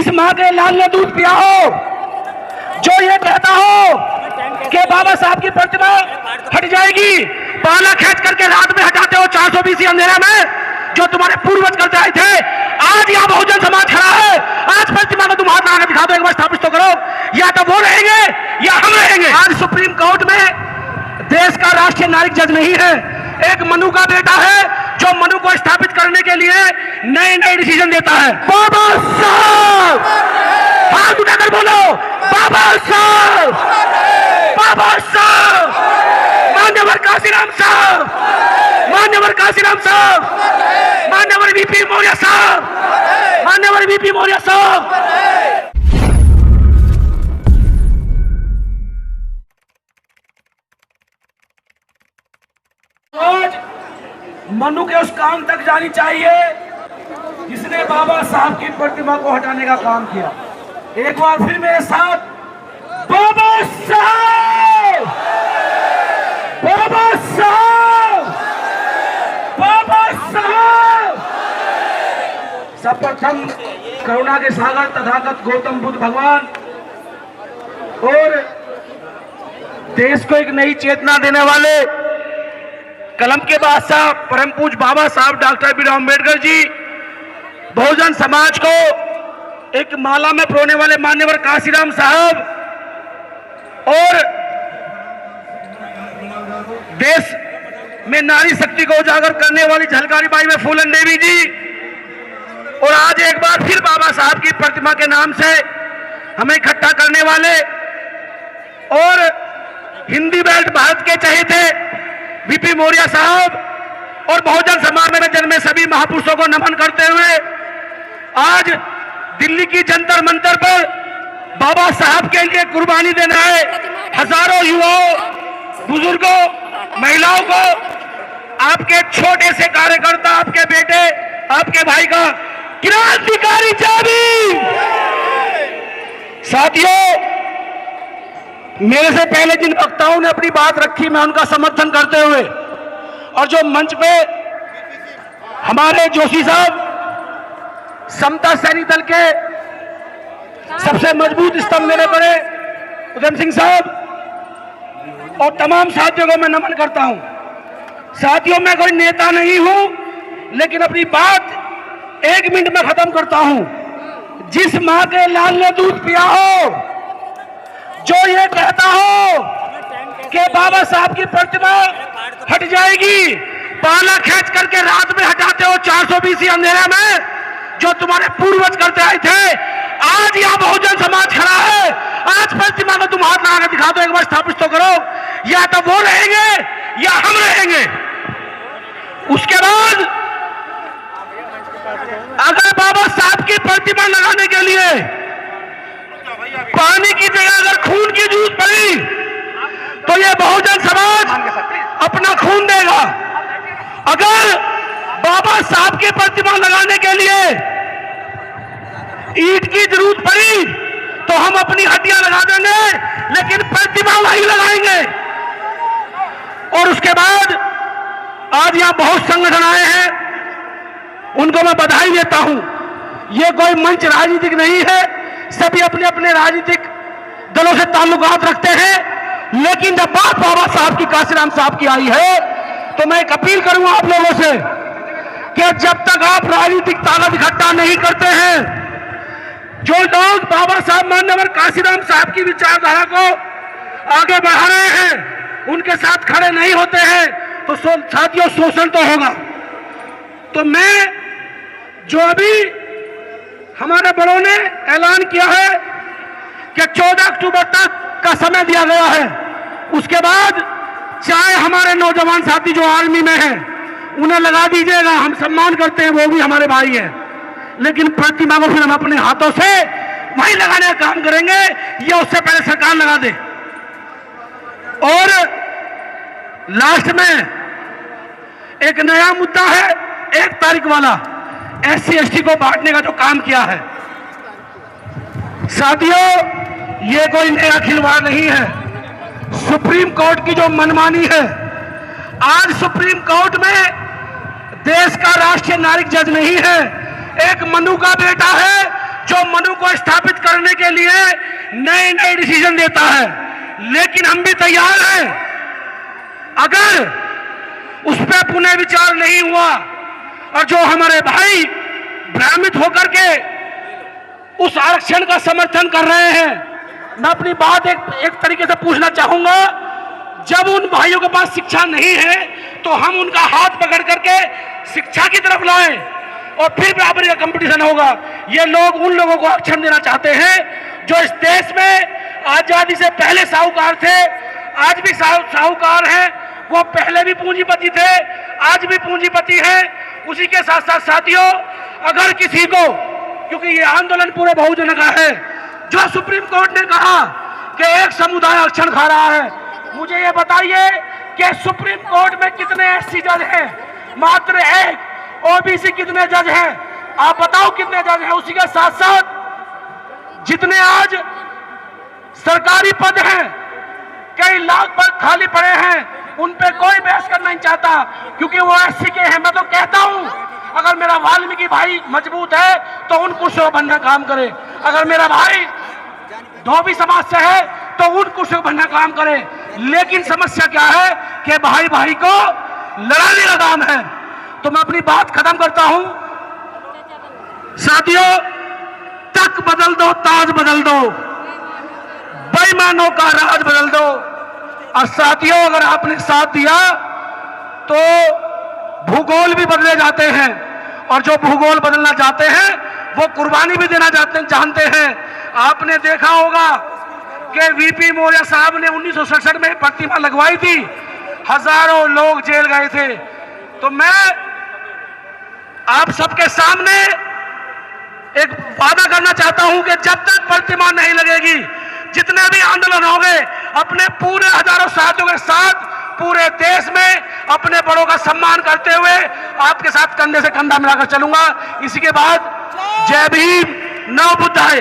जिस माँ के लाल ने दूध पिया हो, जो ये कहता हो कि बाबा साहब की प्रतिमा हट जाएगी, पाला खींच करके रात में हटाते हो 420 अंधेरा में, जो तुम्हारे पूर्वज करते आए थे। आज यहाँ बहुजन समाज खड़ा है, आज प्रतिमा को तुम हाथ लगा दिखा दो, एक बार स्थापित तो करो। या तो वो रहेंगे या हम रहेंगे। आज सुप्रीम कोर्ट में देश का राष्ट्रीय नागरिक जज नहीं है, एक मनु का बेटा है, जो मनु को स्थापित करने के लिए नए नए डिसीजन देता है। बाबा साहब, हाथ उठाकर बोलो, बाबा साहब, बाबा साहब, मान्यवर काशीराम साहब, मान्यवर काशीराम साहब, मान्यवर वीपी मौर्य साहब, मान्यवर वीपी मौर्य साहब। आज मनु के उस काम तक जानी चाहिए जिसने बाबा साहब की प्रतिमा को हटाने का काम किया। एक बार फिर मेरे साथ, बाबा साहब, बाबा साहब, बाबा साहब। सर्वप्रथम करुणा के सागर तथागत गौतम बुद्ध भगवान और देश को एक नई चेतना देने वाले कलम के बादशाह परम पूज्य बाबा साहब doctor B are Ambedkar ji, Bahujan Samaj को एक माला में पिरोने वाले मान्यवर काशीराम साहब और देश में नारी शक्ति को उजागर करने वाली झलकारी बाई में फूलन देवी जी, और आज एक बार फिर बाबा साहब की प्रतिमा के नाम से हमें इकट्ठा करने वाले और हिंदी बेल्ट भारत के चहेते वीपी मौर्य साहब और बहुजन समाज में जन्मे सभी महापुरुषों को नमन करते हुए आज दिल्ली की जंतर मंतर पर बाबा साहब के लिए कुर्बानी देने आए हजारों युवाओं, बुजुर्गों, महिलाओं को, आपके छोटे से कार्यकर्ता, आपके बेटे, आपके भाई का क्रांतिकारी चाबी। साथियों, मेरे से पहले जिन वक्ताओं ने अपनी बात रखी, मैं उनका समर्थन करते हुए, और जो मंच पे हमारे जोशी साहब समता सैनिक दल के सबसे मजबूत स्तंभ मेरे बड़े उधम सिंह साहब और तमाम साथियों को मैं नमन करता हूं। साथियों, मैं कोई नेता नहीं हूं, लेकिन अपनी बात 1 मिनट में खत्म करता हूं। जिस मां के लाल ने दूध पिया हो, जो ये कहता हो कि बाबा साहब की प्रतिमा हट जाएगी, पाला खींच करके रात में हटाते हो 420 अंधेरा में, जो तुम्हारे पूर्वज करते आए थे। आज यहाँ बहुजन समाज खड़ा है, आज प्रतिमा को तुम हाथ लगा दिखा दो, एक बार स्थापित तो करो। या तो वो रहेंगे या हम रहेंगे। उसके बाद अगर बाबा साहब की प्रतिमा लगाने के लिए पानी की जगह अगर खून की जरूरत पड़ी, तो ये बहुजन समाज अपना खून देगा। अगर बाबा साहब की प्रतिमा लगाने के लिए ईंट की जरूरत पड़ी, तो हम अपनी हड्डियां लगा देंगे, लेकिन प्रतिमा वही लगाएंगे। और उसके बाद आज यहां बहुत संगठन आए हैं, उनको मैं बधाई देता हूं। ये कोई मंच राजनीतिक नहीं है, सभी अपने अपने राजनीतिक दलों से ताल्लुकात रखते हैं, लेकिन जब बात बाबा साहब की, काशीराम साहब की आई है, तो मैं एक अपील करूंगा आप लोगों से कि जब तक आप राजनीतिक ताकत इकट्ठा नहीं करते हैं, जो लोग बाबा साहब मान्यवर काशीराम साहब की विचारधारा को आगे बढ़ा रहे हैं, उनके साथ खड़े नहीं होते हैं, तो साथियों शोषण तो होगा। तो मैं, जो अभी हमारे बड़ों ने ऐलान किया है कि 14 अक्टूबर तक का समय दिया गया है, उसके बाद चाहे हमारे नौजवान साथी जो आर्मी में हैं उन्हें लगा दीजिएगा, हम सम्मान करते हैं, वो भी हमारे भाई हैं, लेकिन प्रतिमा को फिर हम अपने हाथों से वहीं लगाने का काम करेंगे, ये उससे पहले सरकार लगा दे। और लास्ट में एक नया मुद्दा है, 1 तारीख वाला SC/ST को बांटने का जो काम किया है। साथियों, ये कोई नया खिलवाड़ नहीं है, सुप्रीम कोर्ट की जो मनमानी है। आज सुप्रीम कोर्ट में देश का राष्ट्रीय नागरिक जज नहीं है, एक मनु का बेटा है, जो मनु को बनाने के लिए नए नए डिसीजन देता है, लेकिन हम भी तैयार हैं। अगर उस पर पुनः विचार नहीं हुआ और जो हमारे भाई भ्रमित होकर के उस आरक्षण का समर्थन कर रहे हैं, मैं अपनी बात एक तरीके से पूछना चाहूंगा। जब उन भाइयों के पास शिक्षा नहीं है तो हम उनका हाथ पकड़ करके शिक्षा की तरफ लाएं और फिर बराबरी का कंपटीशन होगा। ये लोग उन लोगों को आरक्षण देना चाहते हैं जो इस देश में आजादी से पहले साहूकार थे, आज भी साहूकार हैं। वो पहले भी पूंजीपति थे, आज भी पूंजीपति हैं। उसी के साथ साथ साथियों, अगर किसी को, क्योंकि ये आंदोलन पूरे बहुजन का है, जो सुप्रीम कोर्ट ने कहा कि एक समुदाय आरक्षण खा रहा है, मुझे ये बताइए कि सुप्रीम कोर्ट में कितने एससी जज हैं? मात्र एक। ओबीसी कितने जज हैं? आप बताओ कितने जज हैं? उसी के साथ साथ जितने आज सरकारी पद हैं, कई लाख पद खाली पड़े हैं, उन पे कोई बहस करना नहीं चाहता क्योंकि वो एससी के हैं। मैं तो कहता हूं, अगर मेरा वाल्मीकि भाई मजबूत है तो उन कुर्सियों बनना काम करे, अगर मेरा भाई धोबी समाज से है तो उन कुर्सियों बनना काम करे। लेकिन समस्या क्या है कि भाई भाई को लड़ाने का काम है। तो मैं अपनी बात खत्म करता हूं। साथियों, तक बदल दो, ताज बदल दो, बेईमानों का राज बदल दो। और साथियों, अगर आपने साथ दिया तो भूगोल भी बदले जाते हैं, और जो भूगोल बदलना चाहते हैं वो कुर्बानी भी देना जानते हैं। आपने देखा होगा कि वीपी मौर्य साहब ने 1967 में प्रतिमा लगवाई थी, हजारों लोग जेल गए थे। तो मैं आप सबके सामने एक वादा करना चाहता हूं कि जब तक प्रतिमा नहीं लगेगी, जितने भी आंदोलन होंगे, अपने पूरे हजारों साथियों के साथ पूरे देश में अपने बड़ों का सम्मान करते हुए आपके साथ कंधे से कंधा मिलाकर चलूंगा। इसी के बाद जय भीम, नव बुद्धाय।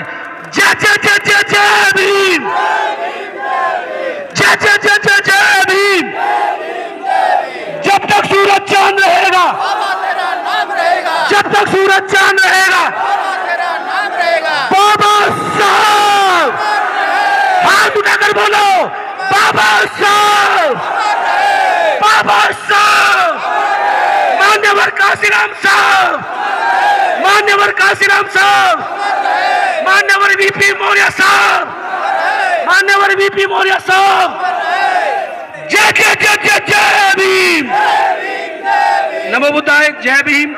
जय जय जय जय जय भीम, जय जय जय जय जय भीम। जब तक सूरज चांद रहेगा, जब तक सूरज चांद रहेगा, बाबा साहब, हाथ उठाकर बोलो, बाबा साहब, बाबा साहब, मान्यवर काशीराम साहब, मान्यवर काशीराम साहब, मान्यवर वीपी मौर्य साहब, मान्यवर वीपी मौर्य साहब। जय जय जय जय जय भीम, नमो बुद्धाय। जय भीम।